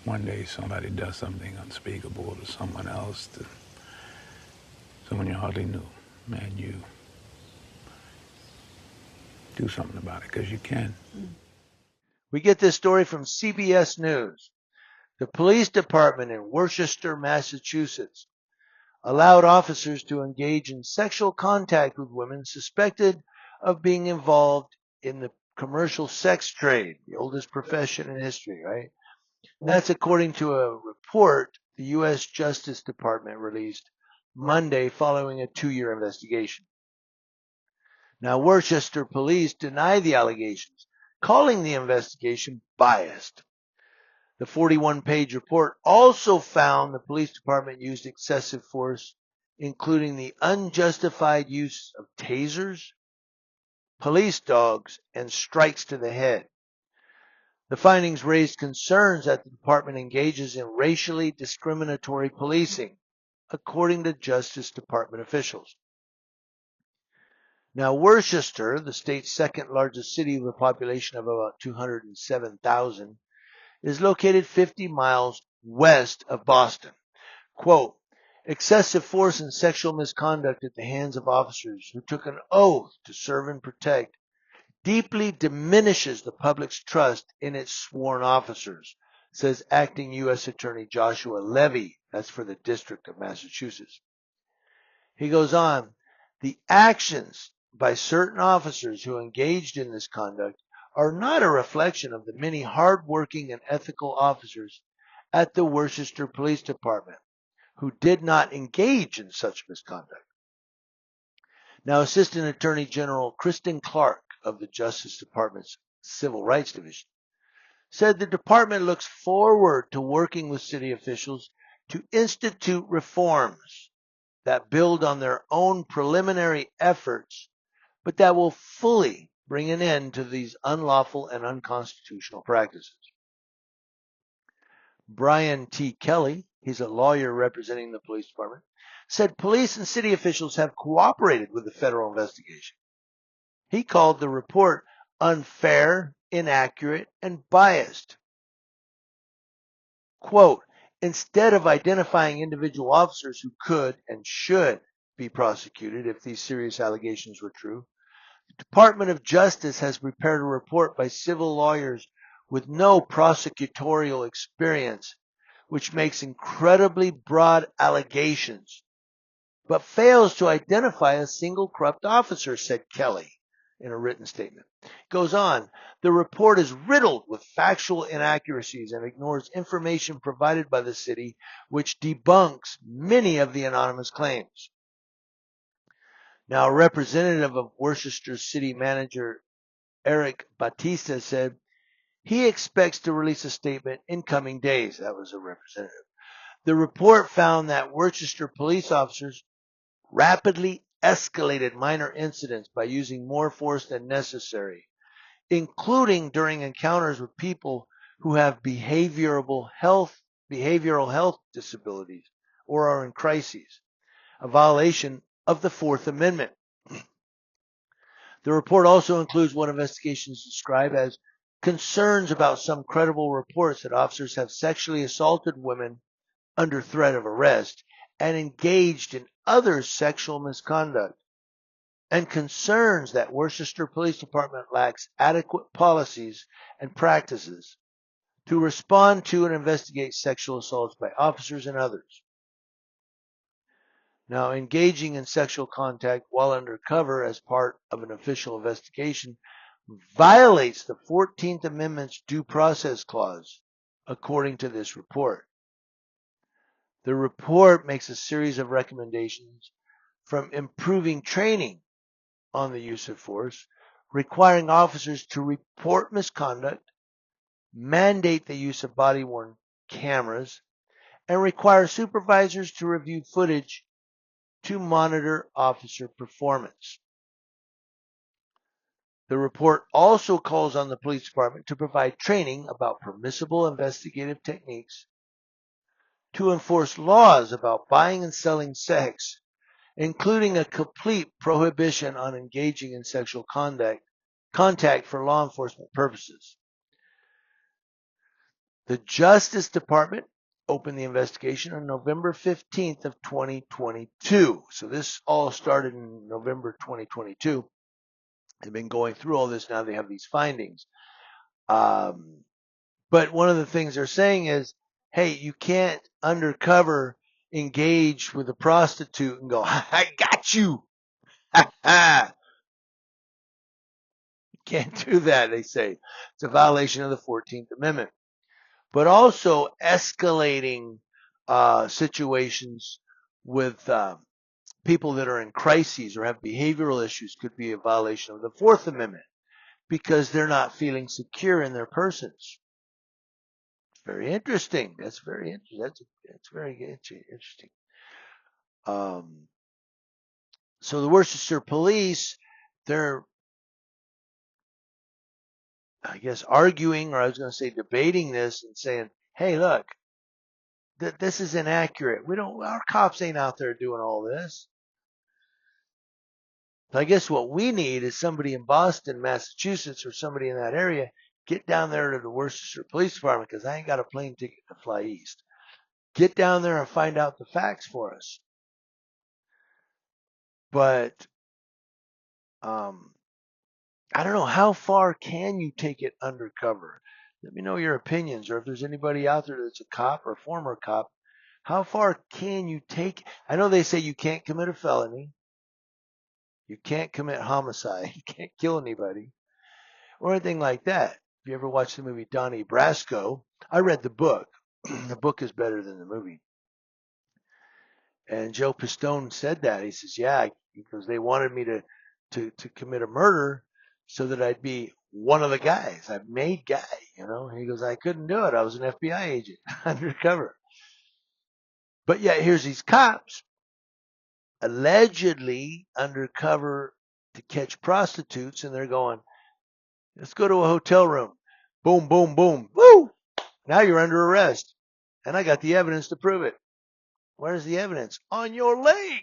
one day somebody does something unspeakable to someone else, to someone you hardly knew, and you do something about it because you can. We get this story from CBS News. The police department in Worcester, Massachusetts, allowed officers to engage in sexual contact with women suspected of being involved in the commercial sex trade, the oldest profession in history, right? That's according to a report the U.S. Justice Department released Monday following a 2-year investigation. Now, Worcester police deny the allegations, calling the investigation biased. The 41-page report also found the police department used excessive force, including the unjustified use of tasers, police dogs, and strikes to the head. The findings raised concerns that the department engages in racially discriminatory policing, according to Justice Department officials. Now, Worcester, the state's second largest city with a population of about 207,000, is located 50 miles west of Boston. Quote, excessive force and sexual misconduct at the hands of officers who took an oath to serve and protect deeply diminishes the public's trust in its sworn officers, says acting U.S. Attorney Joshua Levy. That's for the District of Massachusetts. He goes on, the actions by certain officers who engaged in this conduct are not a reflection of the many hard-working and ethical officers at the Worcester Police Department who did not engage in such misconduct. Now, Assistant Attorney General Kristen Clark of the Justice Department's Civil Rights Division said the department looks forward to working with city officials to institute reforms that build on their own preliminary efforts, but that will fully bring an end to these unlawful and unconstitutional practices. Brian T. Kelly, he's a lawyer representing the police department, said police and city officials have cooperated with the federal investigation. He called the report unfair, inaccurate, and biased. Quote, instead of identifying individual officers who could and should be prosecuted if these serious allegations were true, the Department of Justice has prepared a report by civil lawyers with no prosecutorial experience, which makes incredibly broad allegations, but fails to identify a single corrupt officer, said Kelly in a written statement. It goes on, the report is riddled with factual inaccuracies and ignores information provided by the city, which debunks many of the anonymous claims. Now, a representative of Worcester City Manager Eric Batista said he expects to release a statement in coming days. That was a representative. The report found that Worcester police officers rapidly escalated minor incidents by using more force than necessary, including during encounters with people who have behavioral health disabilities or are in crises, a violation of the Fourth Amendment. The report also includes what investigations describe as concerns about some credible reports that officers have sexually assaulted women under threat of arrest and engaged in other sexual misconduct, and concerns that Worcester Police Department lacks adequate policies and practices to respond to and investigate sexual assaults by officers and others. Now, engaging in sexual contact while undercover as part of an official investigation violates the 14th Amendment's Due Process Clause, according to this report. The report makes a series of recommendations from improving training on the use of force, requiring officers to report misconduct, mandate the use of body-worn cameras, and require supervisors to review footage to monitor officer performance. The report also calls on the police department to provide training about permissible investigative techniques, to enforce laws about buying and selling sex, including a complete prohibition on engaging in sexual contact for law enforcement purposes. The Justice Department opened the investigation on November 15th of 2022. So this all started in November 2022. They've been going through all this. Now they have these findings. But one of the things they're saying is, hey, you can't undercover engage with a prostitute and go, I got you. You can't do that, they say. It's a violation of the 14th Amendment. But also escalating situations with people that are in crises or have behavioral issues could be a violation of the Fourth Amendment because they're not feeling secure in their persons. It's very interesting. That's very interesting. That's very interesting. So the Worcester Police, they're, I guess, arguing, or I was going to say debating this and saying, hey, look, this is inaccurate. Our cops ain't out there doing all this. So I guess what we need is somebody in Boston, Massachusetts, or somebody in that area, get down there to the Worcester Police Department because I ain't got a plane ticket to fly east. Get down there and find out the facts for us. But I don't know, how far can you take it undercover? Let me know your opinions, or if there's anybody out there that's a cop or former cop, how far can you take? I know they say you can't commit a felony. You can't commit homicide. You can't kill anybody or anything like that. If you ever watched the movie Donnie Brasco, I read the book. The book is better than the movie. And Joe Pistone said that. He says, yeah, because they wanted me to commit a murder so that I'd be one of the guys. I made guy, And he goes, I couldn't do it. I was an FBI agent undercover. But yeah, here's these cops allegedly undercover to catch prostitutes, and they're going, let's go to a hotel room. Boom, boom, boom. Woo! Now you're under arrest. And I got the evidence to prove it. Where's the evidence? On your leg.